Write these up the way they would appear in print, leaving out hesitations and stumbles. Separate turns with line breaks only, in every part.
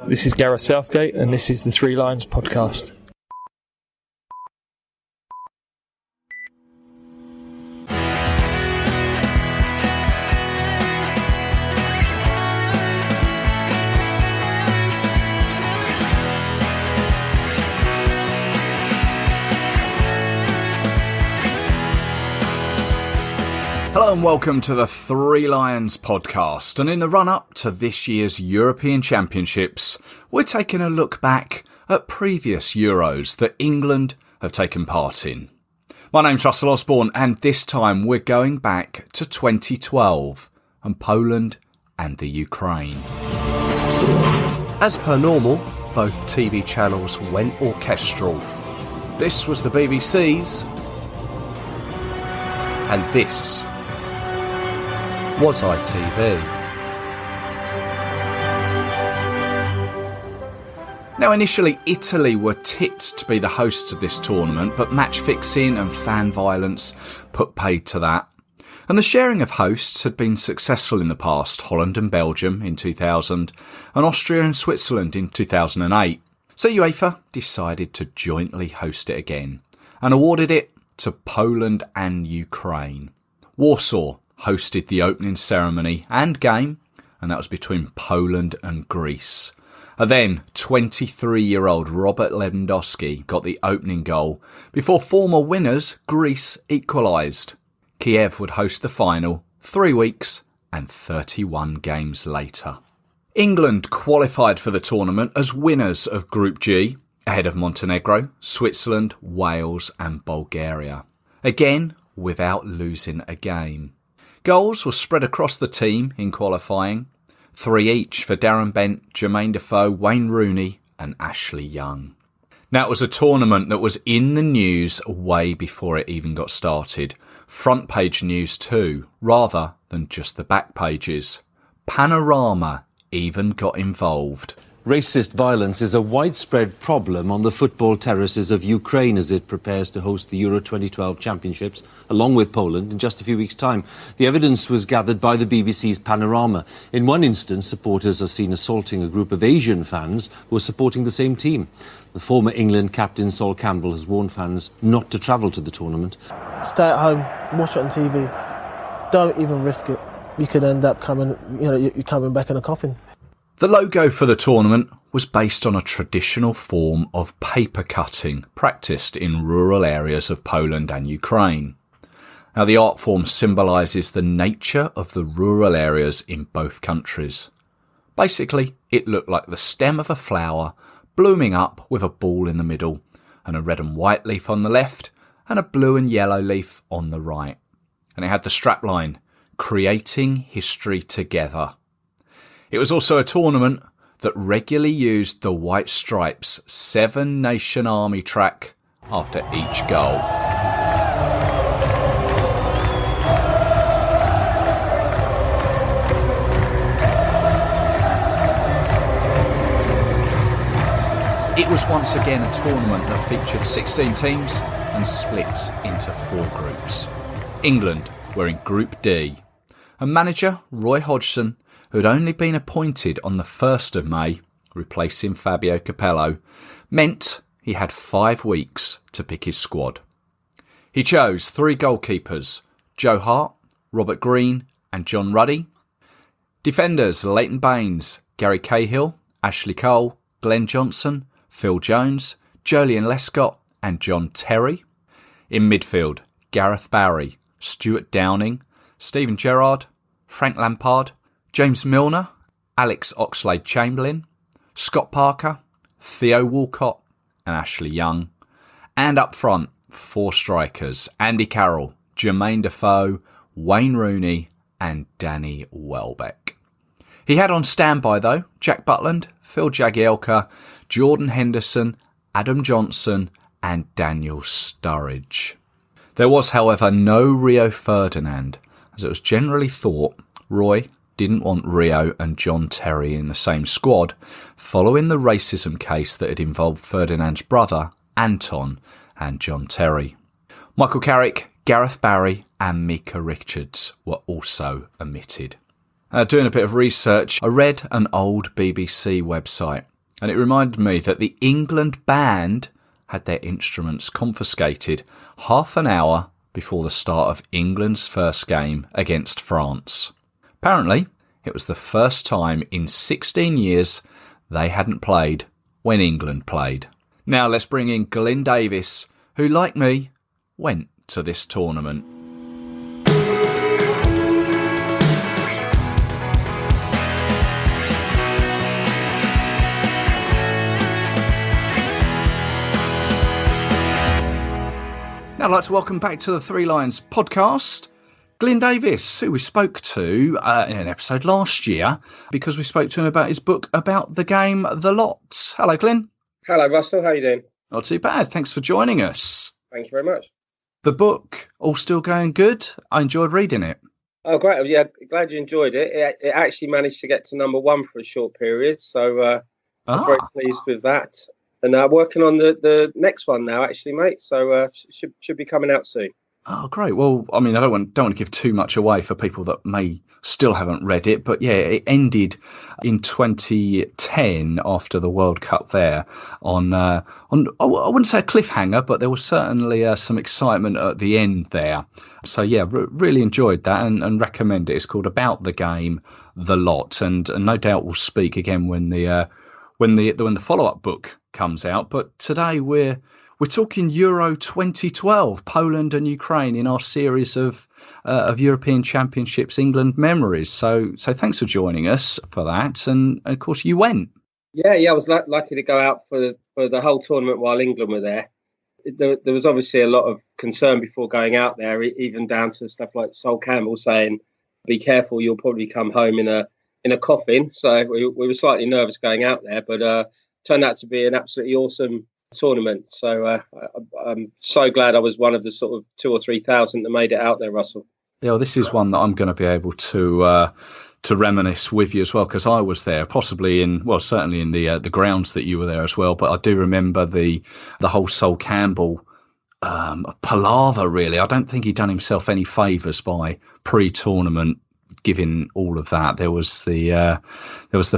This is Gareth Southgate, and this is the Three Lions podcast.
Hello and welcome to the Three Lions podcast, and in the run-up to this year's European Championships, we're taking a look back at previous Euros that England have taken part in. My name's Russell Osborne, and this time we're going back to 2012 and Poland and the Ukraine.
As per normal, both TV channels went orchestral.
This was the BBC's,
And this was ITV.
Now, initially, Italy were tipped to be the hosts of this tournament, but match fixing and fan violence put paid to that. And the sharing of hosts had been successful in the past, Holland and Belgium in 2000, and Austria and Switzerland in 2008. So UEFA decided to jointly host it again, and awarded it to Poland and Ukraine. Warsaw hosted the opening ceremony and game, and that was between Poland and Greece. And then 23-year-old Robert Lewandowski got the opening goal before former winners Greece equalised. Kiev would host the final 3 weeks and 31 games later. England qualified for the tournament as winners of Group G, ahead of Montenegro, Switzerland, Wales and Bulgaria. Again, without losing a game. Goals were spread across the team in qualifying, 3 each for Darren Bent, Jermaine Defoe, Wayne Rooney and Ashley Young. Now, it was a tournament that was in the news way before it even got started. Front page news too, rather than just the back pages. Panorama even got involved.
Racist violence is a widespread problem on the football terraces of Ukraine as it prepares to host the Euro 2012 Championships, along with Poland, in just a few weeks' time. The evidence was gathered by the BBC's Panorama. In one instance, supporters are seen assaulting a group of Asian fans who are supporting the same team. The former England captain Sol Campbell has warned fans not to travel to the tournament.
Stay at home, watch it on TV. Don't even risk it. You could end up you're coming back in a coffin.
The logo for the tournament was based on a traditional form of paper cutting practised in rural areas of Poland and Ukraine. Now, the art form symbolises the nature of the rural areas in both countries. Basically, it looked like the stem of a flower blooming up with a ball in the middle, and a red and white leaf on the left and a blue and yellow leaf on the right. And it had the strapline, "Creating History Together." It was also a tournament that regularly used the White Stripes' Seven Nation Army track after each goal. It was once again a tournament that featured 16 teams and split into 4 groups. England were in Group D, and manager Roy Hodgson, who had only been appointed on the 1st of May, replacing Fabio Capello, meant he had 5 weeks to pick his squad. He chose 3 goalkeepers, Joe Hart, Robert Green and John Ruddy. Defenders Leighton Baines, Gary Cahill, Ashley Cole, Glenn Johnson, Phil Jones, Jolyon Lescott and John Terry. In midfield, Gareth Barry, Stuart Downing, Stephen Gerrard, Frank Lampard, James Milner, Alex Oxlade-Chamberlain, Scott Parker, Theo Walcott and Ashley Young. And up front, 4 strikers, Andy Carroll, Jermaine Defoe, Wayne Rooney and Danny Welbeck. He had on standby though, Jack Butland, Phil Jagielka, Jordan Henderson, Adam Johnson and Daniel Sturridge. There was, however, no Rio Ferdinand, as it was generally thought Roy didn't want Rio and John Terry in the same squad, following the racism case that had involved Ferdinand's brother, Anton, and John Terry. Michael Carrick, Gareth Barry and Mika Richards were also omitted. Doing a bit of research, I read an old BBC website, and it reminded me that the England band had their instruments confiscated half an hour before the start of England's first game against France. Apparently, it was the first time in 16 years they hadn't played when England played. Now let's bring in Glynn Davies, who, like me, went to this tournament. Now I'd like to welcome back to the Three Lions podcast Glynn Davies, who we spoke to in an episode last year because we spoke to him about his book about the game The Lot. Hello, Glynn.
Hello, Russell. How are you doing?
Not too bad. Thanks for joining us.
Thank you very much.
The book, all still going good? I enjoyed reading it.
Oh, great. Yeah, glad you enjoyed it. It actually managed to get to number one for a short period, so I'm very pleased with that. And working on the next one now, actually, mate. So should be coming out soon.
Oh, great. Well, I mean, I don't want to give too much away for people that may still haven't read it. But yeah, it ended in 2010 after the World Cup there on I wouldn't say a cliffhanger, but there was certainly some excitement at the end there. So yeah, really enjoyed that and recommend it. It's called About the Game, The Lot, and no doubt we'll speak again when the follow-up book comes out. But today we're talking Euro 2012, Poland and Ukraine in our series of European Championships England memories. So thanks for joining us for that. And of course, you went.
Yeah, I was lucky to go out for the whole tournament while England were there. There was obviously a lot of concern before going out there, even down to stuff like Sol Campbell saying, "Be careful, you'll probably come home in a coffin." So we were slightly nervous going out there, but turned out to be an absolutely awesome tournament. So I'm so glad I was one of the sort of 2,000 or 3,000 that made it out there, Russell.
Yeah, well, this is one that I'm going to be able to reminisce with you as well, because I was there, possibly certainly in the grounds that you were there as well. But I do remember the whole Sol Campbell palaver. Really, I don't think he'd done himself any favours by pre-tournament giving all of that. There was the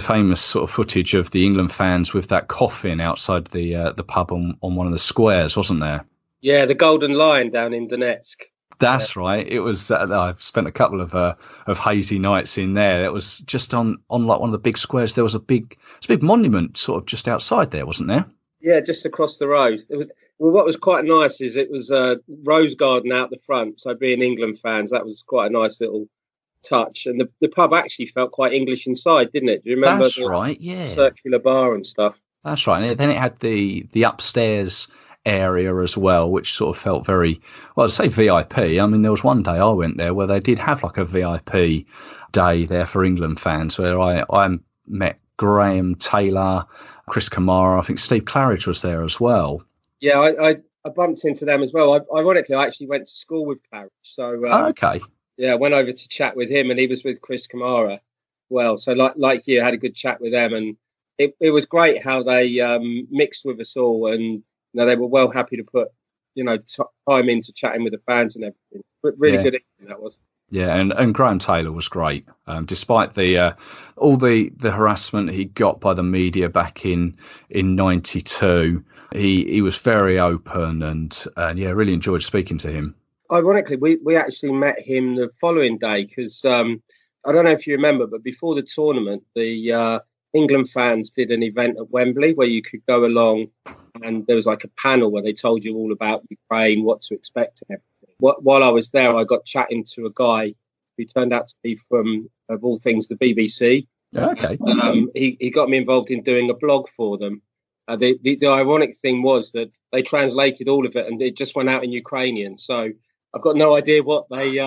famous sort of footage of the England fans with that coffin outside the pub on one of the squares, wasn't there?
Yeah, the Golden Lion down in Donetsk.
That's right. It was. I've spent a couple of hazy nights in there. It was just on like one of the big squares. There was a big monument sort of just outside there, wasn't there? Yeah,
just across the road. It was. Well, what was quite nice is it was a rose garden out the front. So being England fans, that was quite a nice little touch. And the pub actually felt quite English inside, didn't it? Do you remember?
That's right. Yeah.
Circular bar and stuff.
That's right. And then it had the upstairs area as well, which sort of felt very, well, I'd say VIP. I mean, there was one day I went there where they did have like a VIP day there for England fans, where I met Graham Taylor, Chris Kamara, I think Steve Claridge was there as well.
Yeah, I bumped into them as well. Ironically, I actually went to school with Claridge. So
okay.
Yeah, I went over to chat with him, and he was with Chris Kamara. Well, so like you, had a good chat with them, and it was great how they mixed with us all, and they were well happy to put time into chatting with the fans and everything. Really good evening that was.
Yeah, and Graham Taylor was great, despite the all the harassment he got by the media back in '92. He was very open, and really enjoyed speaking to him.
Ironically, we actually met him the following day because I don't know if you remember, but before the tournament, the England fans did an event at Wembley where you could go along, and there was like a panel where they told you all about Ukraine, what to expect and everything. While I was there, I got chatting to a guy who turned out to be from, of all things, the BBC.
Okay.
He got me involved in doing a blog for them. The ironic thing was that they translated all of it and it just went out in Ukrainian. So I've got no idea what they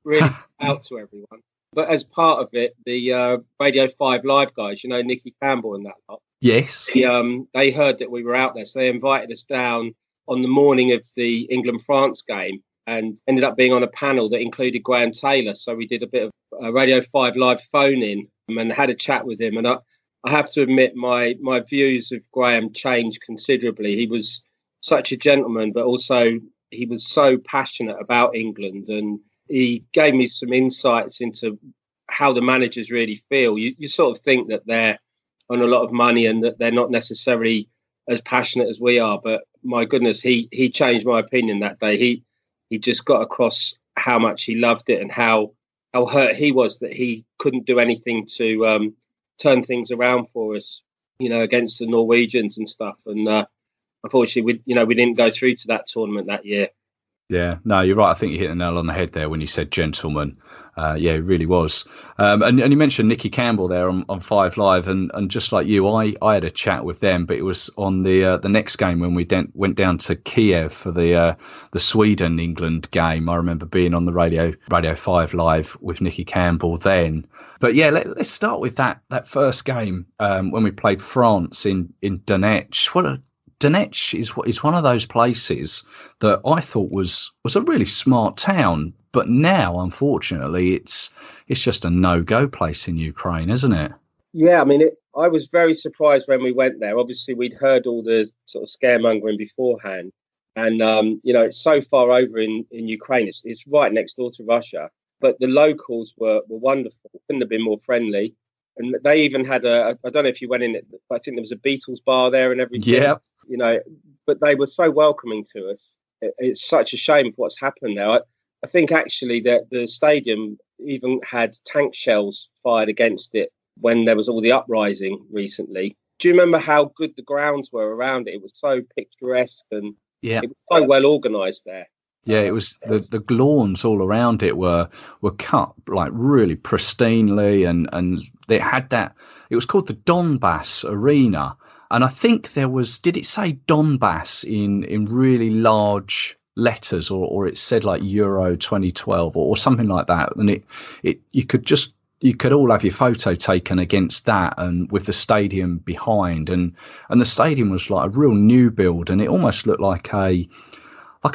really put out to everyone. But as part of it, the Radio 5 Live guys, Nicky Campbell and that lot.
Yes.
They heard that we were out there. So they invited us down on the morning of the England-France game and ended up being on a panel that included Graham Taylor. So we did a bit of Radio 5 Live phone-in and had a chat with him. And I have to admit, my views of Graham changed considerably. He was such a gentleman, but also he was so passionate about England, and he gave me some insights into how the managers really feel. You sort of think that they're on a lot of money and that they're not necessarily as passionate as we are. But my goodness, he changed my opinion that day. He just got across how much he loved it and how hurt he was that he couldn't do anything to turn things around for us, against the Norwegians and stuff. And unfortunately, we didn't go through to that tournament that year.
Yeah, no, you're right. I think you hit the nail on the head there when you said gentleman. Yeah, it really was. And you mentioned Nicky Campbell there on Five Live, and just like you, I had a chat with them, but it was on the next game when we went down to Kiev for the Sweden-England game. I remember being on the Radio 5 Live with Nicky Campbell then. But yeah, let's start with that first game when we played France in Donetsk. Donetsk is one of those places that I thought was a really smart town, but now, unfortunately, it's just a no-go place in Ukraine, isn't it?
Yeah, I mean, I was very surprised when we went there. Obviously, we'd heard all the sort of scaremongering beforehand, and it's so far over in Ukraine. It's right next door to Russia, but the locals were wonderful. Couldn't have been more friendly, and they even had I don't know if you went in it, but I think there was a Beatles bar there and everything.
Yeah.
But they were so welcoming to us. It's such a shame for what's happened now. I think actually that the stadium even had tank shells fired against it when there was all the uprising recently. Do you remember how good the grounds were around it? It was so picturesque and it was so well organised there.
Yeah, it was the lawns all around it were cut like really pristinely, and they had that. It was called the Donbass Arena. And I think there was, did it say Donbass in really large letters, or it said like Euro 2012 or something like that? And you could all have your photo taken against that and with the stadium behind. And the stadium was like a real new build, and it almost looked like a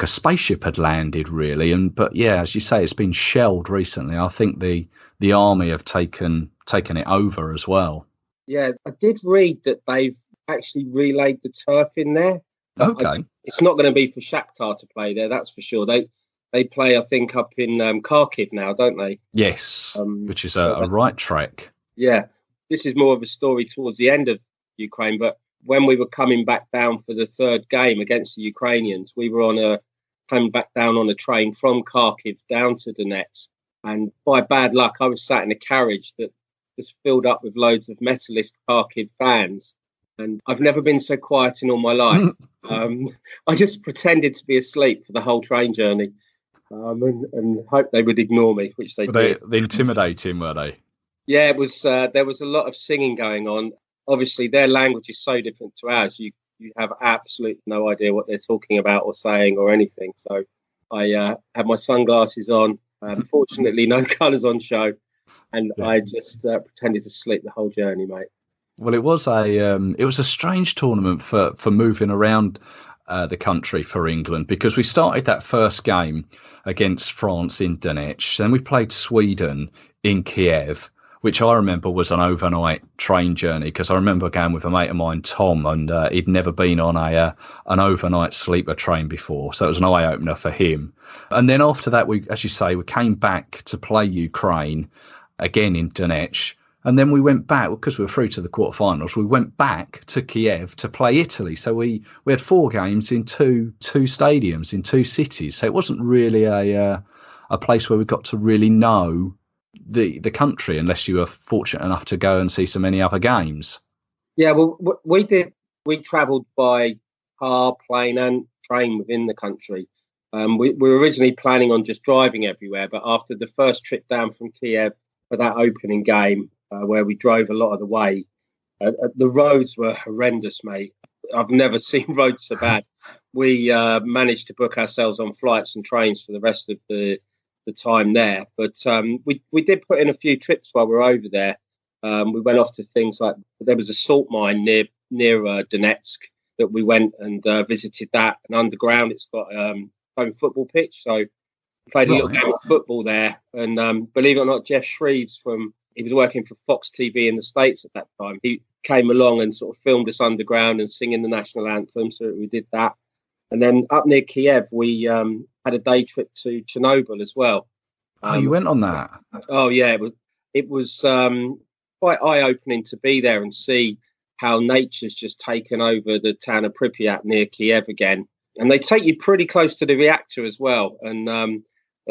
spaceship had landed, really. But yeah, as you say, it's been shelled recently. I think the army have taken it over as well.
Yeah, I did read that they've actually relayed the turf in there.
Okay.
It's not going to be for Shakhtar to play there, that's for sure. They play, I think, up in Kharkiv now, don't they?
Yes, which is a right trek.
Yeah, this is more of a story towards the end of Ukraine, but when we were coming back down for the third game against the Ukrainians, we were coming back down on a train from Kharkiv down to Donetsk, and by bad luck, I was sat in a carriage that was filled up with loads of Metalist Kharkiv fans. And I've never been so quiet in all my life. I just pretended to be asleep for the whole train journey and hoped they would ignore me, which they did.
They intimidating, were they?
Yeah, it was. There was a lot of singing going on. Obviously, their language is so different to ours. You have absolutely no idea what they're talking about or saying or anything. So I had my sunglasses on. Fortunately, no colours on show. And I just pretended to sleep the whole journey, mate.
Well, it was a strange tournament for moving around the country for England, because we started that first game against France in Donetsk, then we played Sweden in Kiev, which I remember was an overnight train journey, because I remember going with a mate of mine, Tom, and he'd never been on an overnight sleeper train before, so it was an eye opener for him. And then after that, we came back to play Ukraine again in Donetsk. And then we went back, because we were through to the quarterfinals, we went back to Kiev to play Italy. So we had 4 games in two stadiums, in 2 cities. So it wasn't really a place where we got to really know the country, unless you were fortunate enough to go and see so many other games.
Yeah, well, we did. We travelled by car, plane and train within the country. We were originally planning on just driving everywhere, but after the first trip down from Kiev for that opening game, where we drove a lot of the way, the roads were horrendous, mate. I've never seen roads so bad. We managed to book ourselves on flights and trains for the rest of the time there. But we did put in a few trips while we were over there. We went off to things like, there was a salt mine near Donetsk that we went and visited that. And underground, it's got home football pitch. So we played a little game of football there. And believe it or not, Jeff Shreves he was working for Fox TV in the States at that time. He came along and sort of filmed us underground and singing the national anthem. So we did that. And then up near Kiev, we had a day trip to Chernobyl as well.
You went on that?
Oh, yeah. it was quite eye-opening to be there and see how nature's just taken over the town of Pripyat near Kiev again. And they take you pretty close to the reactor as well. And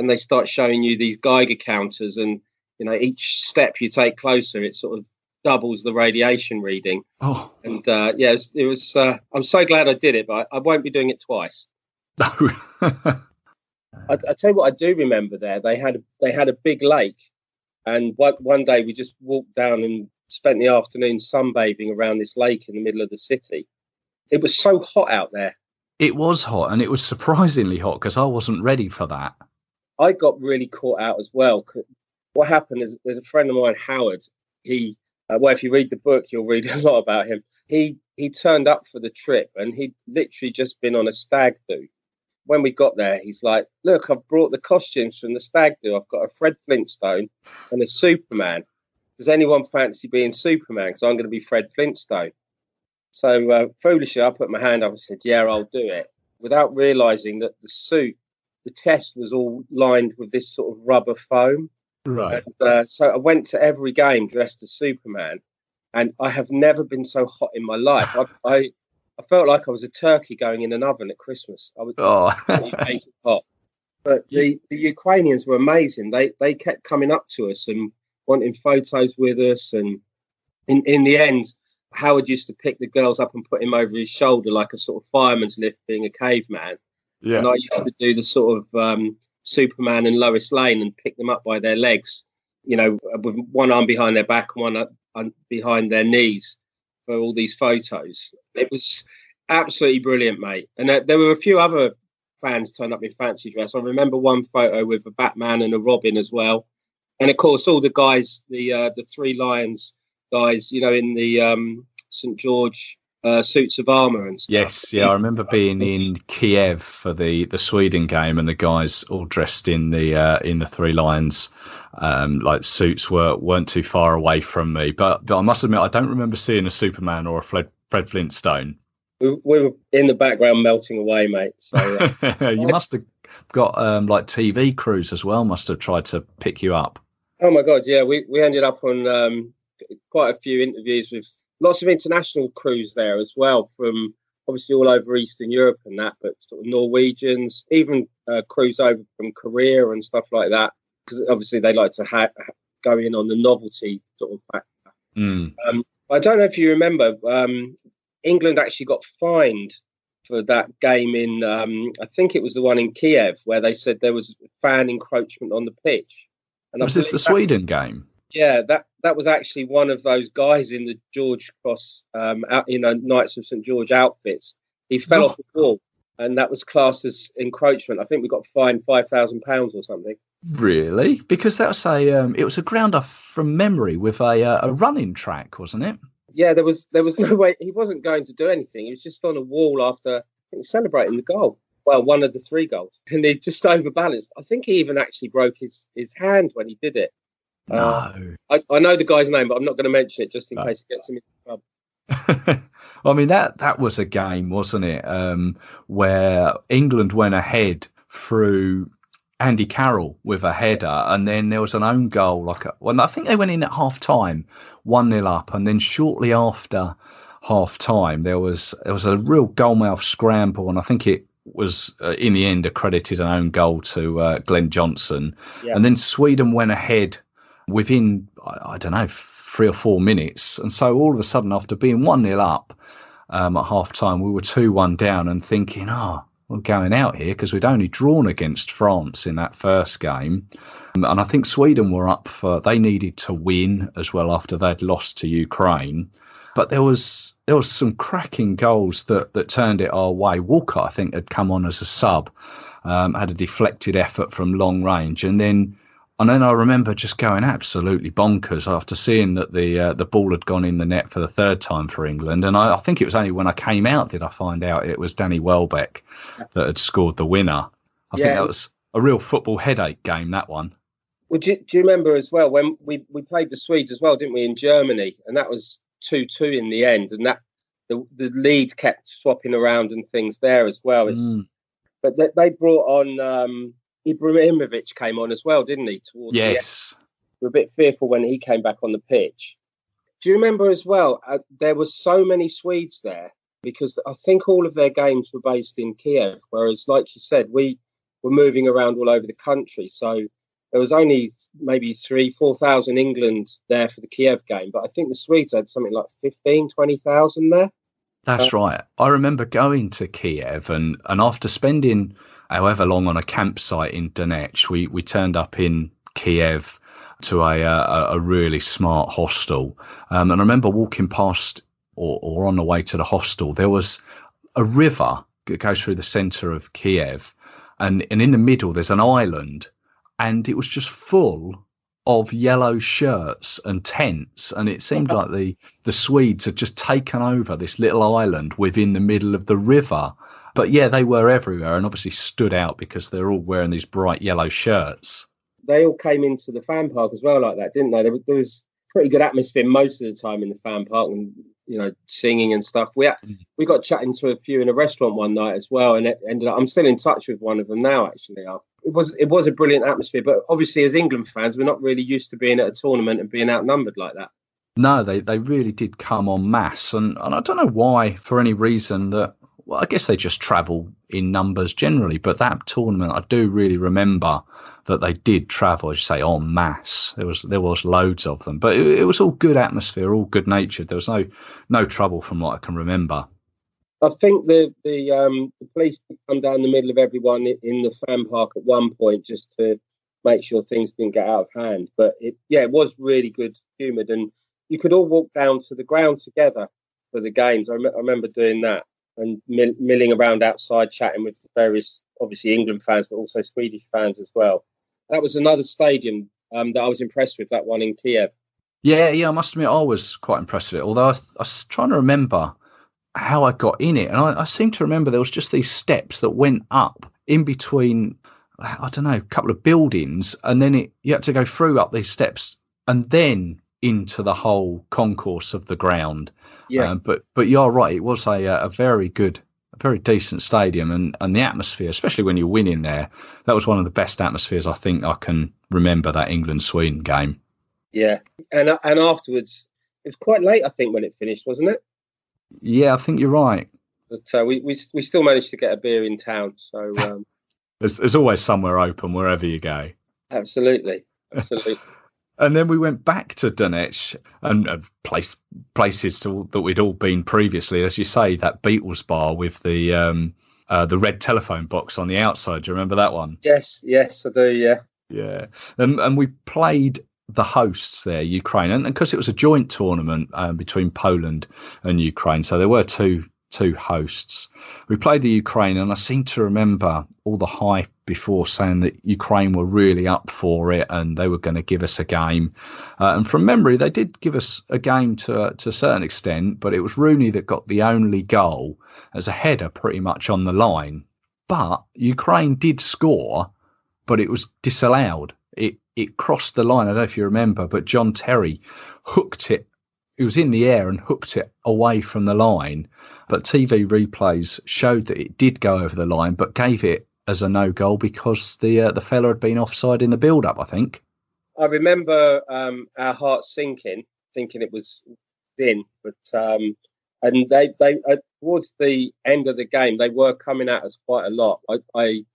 they start showing you these Geiger counters, and each step you take closer, it sort of doubles the radiation reading.
Oh,
and it was. I'm so glad I did it, but I won't be doing it twice.
no.
I tell you what, I do remember there. They had a big lake, and one day we just walked down and spent the afternoon sunbathing around this lake in the middle of the city. It was so hot out there.
It was hot, and it was surprisingly hot because I wasn't ready for that.
I got really caught out as well. What happened is there's a friend of mine, Howard. He, if you read the book, you'll read a lot about him. He turned up for the trip, and he'd literally just been on a stag do. When we got there, he's like, "Look, I've brought the costumes from the stag do. I've got a Fred Flintstone and a Superman. Does anyone fancy being Superman? Because I'm going to be Fred Flintstone." So foolishly, I put my hand up and said, "Yeah, I'll do it," without realising that the suit, the chest was all lined with this sort of rubber foam.
Right.
And, so I went to every game dressed as Superman, and I have never been so hot in my life. I felt like I was a turkey going in an oven at Christmas. I was making it hot. But the Ukrainians were amazing. They kept coming up to us and wanting photos with us. And in the end, Howard used to pick the girls up and put him over his shoulder like a sort of fireman's lift, being a caveman.
Yeah.
And I used to do the sort of Superman and Lois Lane and pick them up by their legs, with one arm behind their back and one behind their knees for all these photos. It was absolutely brilliant, mate. And there were a few other fans turned up in fancy dress. I remember one photo with a Batman and a Robin as well. And of course, all the guys, the Three Lions guys, in the St. George suits of armour and stuff.
Yes, yeah, I remember being in Kiev for the Sweden game, and the guys all dressed in the Three Lions suits weren't too far away from me. But I must admit, I don't remember seeing a Superman or a Fred Flintstone.
We were in the background melting away, mate. So
you must have got TV crews as well. Must have tried to pick you up.
Oh my God, yeah, we ended up on quite a few interviews with lots of international crews there as well, from obviously all over Eastern Europe and that, but sort of Norwegians, even crews over from Korea and stuff like that, because obviously they like to go in on the novelty sort of factor. I don't know if you remember, England actually got fined for that game in, I think it was the one in Kiev, where they said there was fan encroachment on the pitch. And
was this the Sweden game?
Yeah, that was actually one of those guys in the George Cross, Knights of St. George outfits. He fell off the wall, and that was classed as encroachment. I think we got fined £5,000 or something.
Really? Because that was it was a ground off from memory with a running track, wasn't it?
Yeah, there was no way. He wasn't going to do anything. He was just on a wall after celebrating the goal. Well, one of the 3 goals, and he just overbalanced. I think he even actually broke his hand when he did it.
No.
I know the guy's name, but I'm not going to mention it just in case it gets him in trouble.
I mean, that was a game, wasn't it? Where England went ahead through Andy Carroll with a header, and then there was an own goal. I think they went in at half time, 1-0 up, and then shortly after half time, there was a real goalmouth scramble, and I think it was in the end accredited an own goal to Glenn Johnson. Yeah. And then Sweden went ahead within, I don't know, 3 or 4 minutes. And so all of a sudden, after being 1-0 up at half time, we were 2-1 down and thinking, we're going out here because we'd only drawn against France in that first game. And I think Sweden were they needed to win as well after they'd lost to Ukraine. But there was some cracking goals that turned it our way. Walker, I think, had come on as a sub, had a deflected effort from long range. And then I remember just going absolutely bonkers after seeing that the ball had gone in the net for the 3rd time for England. And I think it was only when I came out did I find out it was Danny Welbeck that had scored the winner. I think that was a real football headache game, that one.
Well, do you remember as well when we played the Swedes as well, didn't we, in Germany? And that was 2-2 in the end. And that the lead kept swapping around and things there as well. But they brought on... Ibrahimovic came on as well, didn't he?
Yes.
were a bit fearful when he came back on the pitch. Do you remember as well, there were so many Swedes there because I think all of their games were based in Kiev, whereas, like you said, we were moving around all over the country. So there was only maybe 4,000 England there for the Kiev game, but I think the Swedes had something like 20,000 there.
That's right. I remember going to Kiev and after spending however long on a campsite in Donetsk, we turned up in Kiev to a really smart hostel. And I remember walking past or on the way to the hostel, there was a river that goes through the centre of Kiev. And in the middle, there's an island. And it was just full of yellow shirts and tents. And it seemed like the Swedes had just taken over this little island within the middle of the river. But yeah, they were everywhere and obviously stood out because they're all wearing these bright yellow shirts. They all came into the fan park as well like that, didn't they? There was pretty good atmosphere most of the time in the fan park and, you know, singing and stuff. We got chatting to a few in a restaurant one night as well. And it ended up, I'm still in touch with one of them now, actually. It was a brilliant atmosphere. But obviously, as England fans, we're not really used to being at a tournament and being outnumbered like that. No, they really did come en masse. And I don't know why, for any reason that, well, I guess they just travel in numbers generally. But that tournament, I do really remember that they did travel, as you say, en masse. There was loads of them. But it was all good atmosphere, all good natured. There was no trouble from what I can remember. I think the police come down the middle of everyone in the fan park at one point just to make sure things didn't get out of hand. But it was really good humoured, and you could all walk down to the ground together for the games. I remember doing that and milling around outside, chatting with the various, obviously England fans, but also Swedish fans as well. That was another stadium that I was impressed with. That one in Kiev. Yeah. I must admit I was quite impressed with it. Although I was trying to remember how I got in it. And I seem to remember there was just these steps that went up in between, I don't know, a couple of buildings. And then you had to go through up these steps and then into the whole concourse of the ground. Yeah. But you're right. It was a very good, a very decent stadium. And the atmosphere, especially when you're winning there, that was one of the best atmospheres I think I can remember, that England-Sweden game. Yeah. And afterwards, it was quite late, I think, when it finished, wasn't it? Yeah, I think you're right. But we still managed to get a beer in town. So there's always somewhere open wherever you go. Absolutely. And then we went back to Donetsk and places that we'd all been previously. As you say, that Beatles bar with the red telephone box on the outside. Do you remember that one? Yes, I do. Yeah. Yeah, and we played the hosts there, Ukraine, and because it was a joint tournament between Poland and Ukraine, so there were two hosts. We played the Ukraine, and I seem to remember all the hype before saying that Ukraine were really up for it and they were going to give us a game. And from memory, they did give us a game to a certain extent, but it was Rooney that got the only goal as a header pretty much on the line. But Ukraine did score, but it was disallowed. It crossed the line. I don't know if you remember, but John Terry hooked it. It was in the air and hooked it away from the line. But TV replays showed that it did go over the line, but gave it as a no goal because the fella had been offside in the build up, I think. I remember our hearts sinking, thinking it was in, but and they towards the end of the game they were coming at us quite a lot. I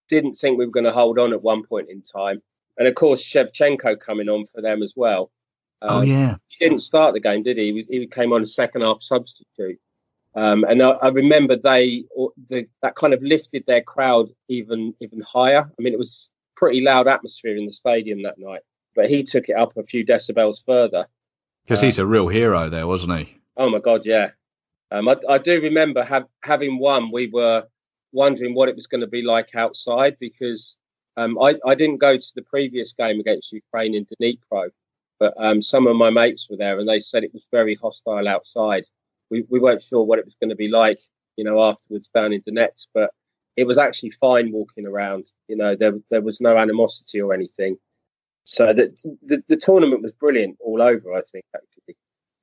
didn't think we were going to hold on at one point in time. And of course, Shevchenko coming on for them as well. He didn't start the game, did he? He came on a second half substitute. And I remember that kind of lifted their crowd even higher. I mean, it was pretty loud atmosphere in the stadium that night, but he took it up a few decibels further. Because he's a real hero there, wasn't he? Oh my God, yeah. I do remember having won. We were wondering what it was going to be like outside because I didn't go to the previous game against Ukraine in Dnipro, but some of my mates were there and they said it was very hostile outside. We weren't sure what it was going to be like, afterwards down in Donetsk, but it was actually fine walking around. There was no animosity or anything. So the tournament was brilliant all over, I think, actually.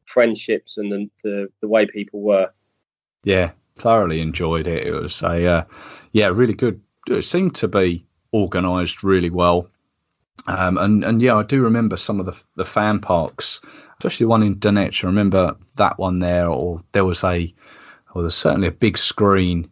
Friendships and the way people were. Yeah, thoroughly enjoyed it. It was really good. It seemed to be organised really well. And yeah, I do remember some of the fan parks, especially the one in Donetsk. I remember that one there, or there's certainly a big screen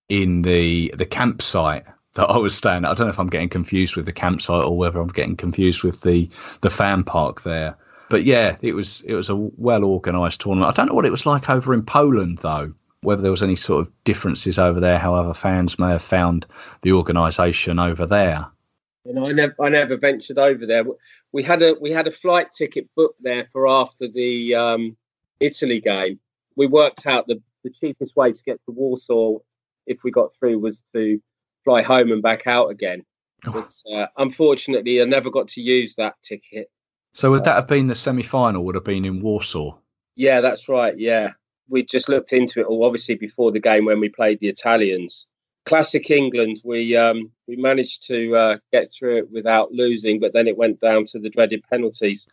in the campsite that I was staying at. I don't know if I'm getting confused with the campsite or whether I'm getting confused with the fan park there. But yeah, it was a well organised tournament. I don't know what it was like over in Poland though, whether there was any sort of differences over there, how other fans may have found the organisation over there.
I never ventured over there. We had a flight ticket booked there for after the Italy game. We worked out the cheapest way to get to Warsaw, if we got through, was to fly home and back out again. But unfortunately, I never got to use that ticket.
So would that have been the semi-final? Would have been in Warsaw?
Yeah, that's right. Yeah, we just looked into it all, obviously, before the game when we played the Italians. Classic England. We managed to get through it without losing, but then it went down to the dreaded penalties.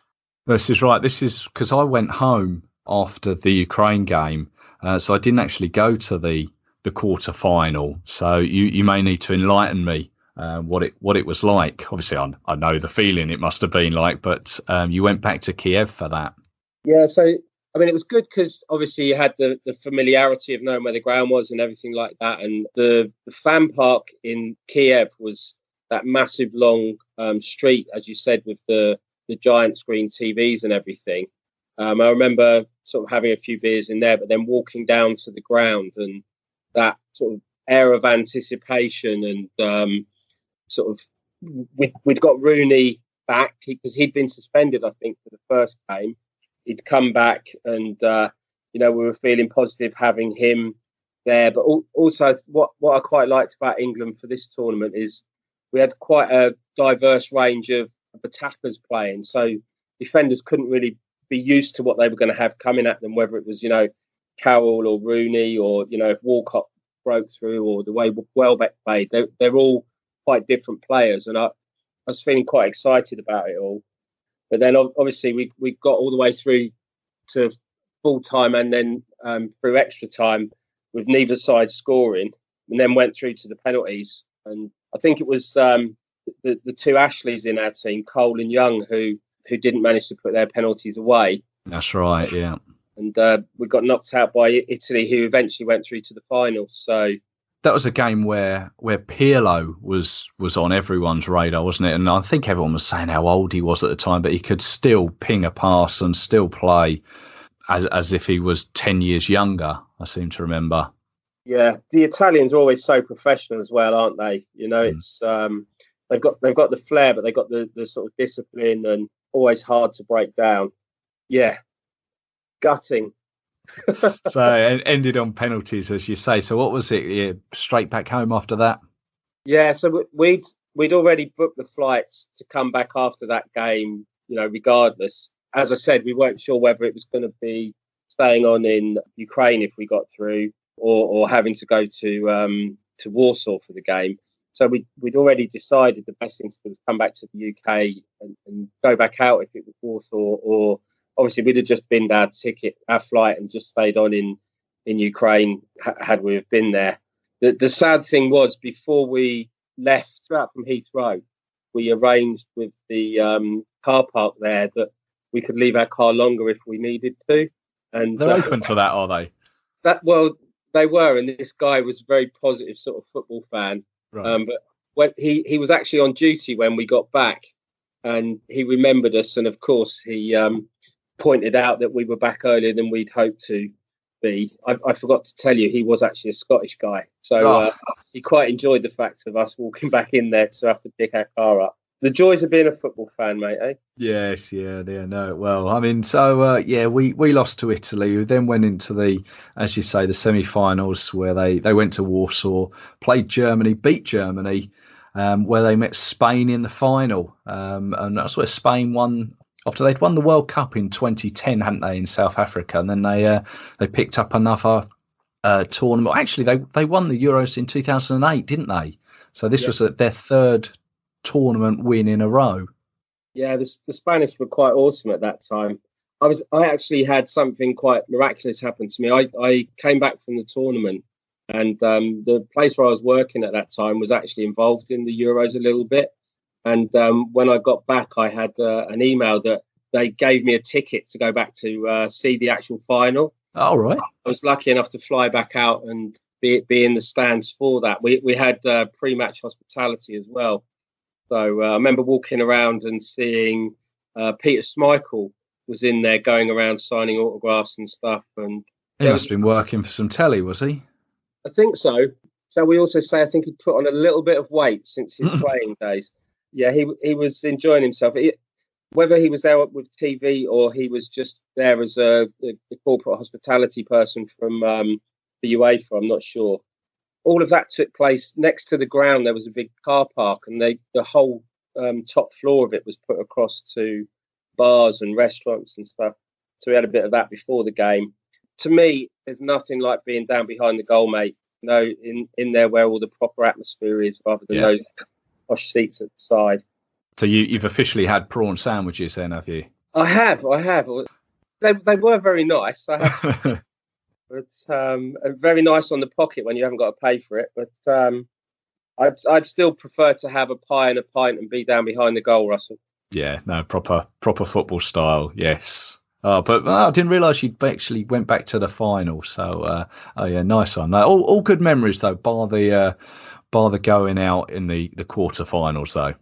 This is right. This is because I went home after the Ukraine game, so I didn't actually go to the quarter final. So you may need to enlighten me what it was like. Obviously, I know the feeling it must have been like, but you went back to Kiev for that.
Yeah, so I mean, it was good because obviously you had the familiarity of knowing where the ground was and everything like that. And the fan park in Kiev was that massive long street, as you said, with the giant screen TVs and everything. I remember sort of having a few beers in there, but then walking down to the ground and that sort of air of anticipation and sort of we'd got Rooney back because he'd been suspended, I think, for the first game. He'd come back and, we were feeling positive having him there. But also what I quite liked about England for this tournament is we had quite a diverse range of attackers playing. So defenders couldn't really be used to what they were going to have coming at them, whether it was, Carroll or Rooney or, if Walcott broke through or the way Welbeck played. They're all quite different players. And I was feeling quite excited about it all. But then obviously we got all the way through to full time and then through extra time with neither side scoring, and then went through to the penalties. And I think it was the two Ashleys in our team, Cole and Young, who didn't manage to put their penalties away.
That's right, yeah.
And we got knocked out by Italy, who eventually went through to the final. So
that was a game where Pirlo was on everyone's radar, wasn't it? And I think everyone was saying how old he was at the time, but he could still ping a pass and still play as if he was 10 years younger, I seem to remember.
Yeah, the Italians are always so professional as well, aren't they? It's they've got the flair, but they've got the sort of discipline and always hard to break down. Yeah, gutting.
So it ended on penalties, as you say. So what was it? Yeah, straight back home after that? Yeah,
so we'd already booked the flights to come back after that game, regardless. As I said, we weren't sure whether it was going to be staying on in Ukraine if we got through or having to go to Warsaw for the game. So we'd already decided the best thing to do was come back to the UK and go back out if it was Warsaw, or obviously we'd have just binned our flight and just stayed on in Ukraine had we have been there. The sad thing was, before we left out from Heathrow, we arranged with the car park there that we could leave our car longer if we needed to. And
they're open to that, are they?
They were, and this guy was a very positive sort of football fan.
Right.
But when he was actually on duty when we got back, and he remembered us, and of course he pointed out that we were back earlier than we'd hoped to be. I forgot to tell you, he was actually a Scottish guy, so he quite enjoyed the fact of us walking back in there to have to pick our car up. The joys of being a football fan, mate, eh?
Yes, yeah, know it well. I mean, so we lost to Italy, who then went into the, as you say, the semi-finals, where they went to Warsaw, played Germany, beat Germany, where they met Spain in the final, and that's where Spain won. After they'd won the World Cup in 2010, hadn't they, in South Africa, and then they picked up another tournament. Actually, they won the Euros in 2008, didn't they? So this was their third tournament win in a row.
Yeah, the Spanish were quite awesome at that time. I actually had something quite miraculous happen to me. I came back from the tournament, and the place where I was working at that time was actually involved in the Euros a little bit. And when I got back, I had an email that they gave me a ticket to go back to see the actual final.
All right.
I was lucky enough to fly back out and be in the stands for that. We had pre-match hospitality as well. So I remember walking around and seeing Peter Schmeichel was in there going around signing autographs and stuff. And
he must have been working for some telly, was he?
I think so. So we also say I think he put on a little bit of weight since his playing days. Yeah, he was enjoying himself. Whether he was there with TV or he was just there as the corporate hospitality person from the UEFA, I'm not sure. All of that took place next to the ground. There was a big car park, and the whole top floor of it was put across to bars and restaurants and stuff. So we had a bit of that before the game. To me, there's nothing like being down behind the goal, mate. In there where all the proper atmosphere is, rather than those posh seats at the side.
So you've officially had prawn sandwiches then, have you? I
have. They were very nice. I have, but very nice on the pocket when you haven't got to pay for it. But I'd still prefer to have a pie and a pint and be down behind the goal, Russell.
Yeah, no, proper football style. Yes. But I didn't realise you actually went back to the final. So, nice one. All good memories though, bar the going out in the quarterfinals though.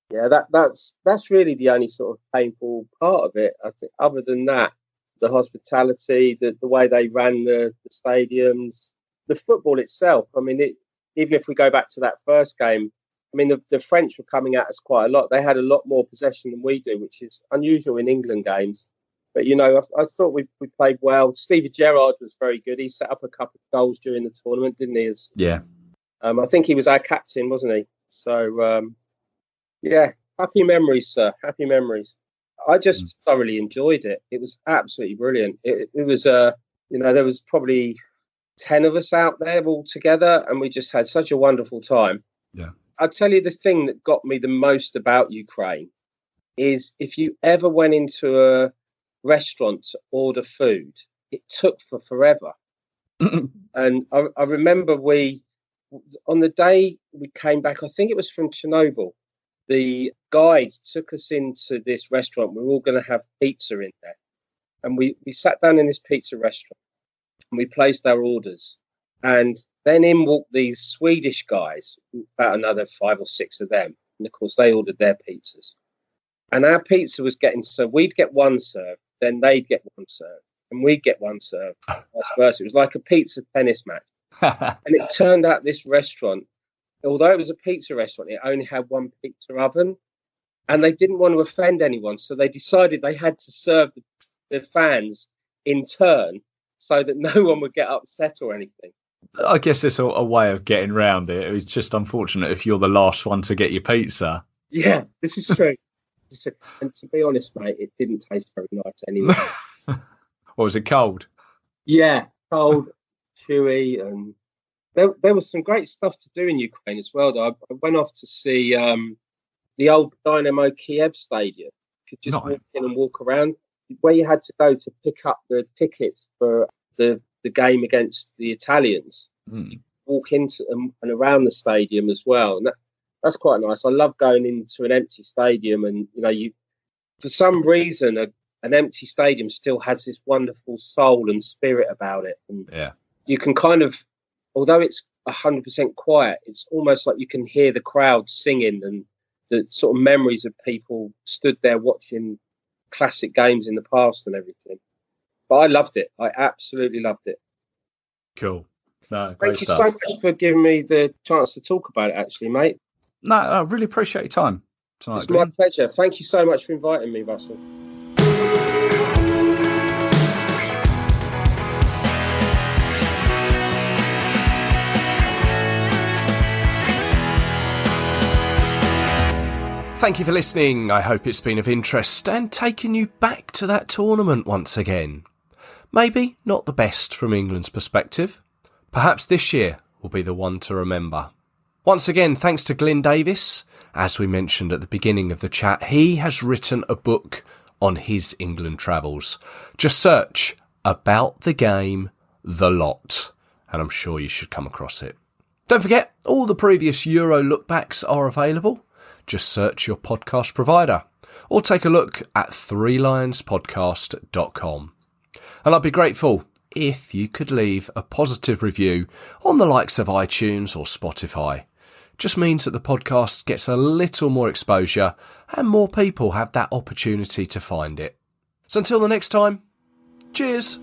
Yeah, that's really the only sort of painful part of it. I think other than that, the hospitality, the way they ran the stadiums, the football itself. I mean, even if we go back to that first game, I mean, the French were coming at us quite a lot. They had a lot more possession than we do, which is unusual in England games. But, I thought we played well. Stevie Gerrard was very good. He set up a couple of goals during the tournament, didn't he?
Yeah.
I think he was our captain, wasn't he? So, yeah, happy memories, sir. Happy memories. I just thoroughly enjoyed it. It was absolutely brilliant. It was, there was probably 10 of us out there all together, and we just had such a wonderful time.
Yeah.
I'll tell you the thing that got me the most about Ukraine is if you ever went into a restaurant to order food, it took forever. And I remember on the day we came back, I think it was from Chernobyl, the guide took us into this restaurant. We were all going to have pizza in there. And we sat down in this pizza restaurant and we placed our orders. And then in walked these Swedish guys, about another 5 or 6 of them. And of course, they ordered their pizzas. And our pizza was so we'd get one served, then they'd get one served, and we'd get one served, vice versa. It was like a pizza tennis match. And it turned out this restaurant, although it was a pizza restaurant, it only had one pizza oven, and they didn't want to offend anyone, so they decided they had to serve the fans in turn so that no one would get upset or anything.
I guess it's a way of getting around it. It's just unfortunate if you're the last one to get your pizza.
Yeah, this is true. And to be honest, mate, it didn't taste very nice anyway.
Or was it cold?
Yeah, cold, chewy, and there was some great stuff to do in Ukraine as well. Though I went off to see the old Dynamo Kiev stadium. You could just walk in and walk around. Where you had to go to pick up the tickets for the game against the Italians, walk into and around the stadium as well, and that's quite nice. I love going into an empty stadium, and you for some reason an empty stadium still has this wonderful soul and spirit about it, and you can kind of, although it's 100% quiet, it's almost like you can hear the crowd singing and the sort of memories of people stood there watching classic games in the past and everything. But I loved it. I absolutely loved it.
Cool. No,
thank you so much for giving me the chance to talk about it, actually, mate.
No, I really appreciate your time tonight.
It's my pleasure. Thank you so much for inviting me, Russell.
Thank you for listening. I hope it's been of interest and taken you back to that tournament once again. Maybe not the best from England's perspective. Perhaps this year will be the one to remember. Once again, thanks to Glynn Davies. As we mentioned at the beginning of the chat, he has written a book on his England travels. Just search About the Game, The Lot, and I'm sure you should come across it. Don't forget, all the previous Euro lookbacks are available. just search your podcast provider or take a look at threelionspodcast.com. And I'd be grateful if you could leave a positive review on the likes of iTunes or Spotify. Just means that the podcast gets a little more exposure and more people have that opportunity to find it. So until the next time, cheers!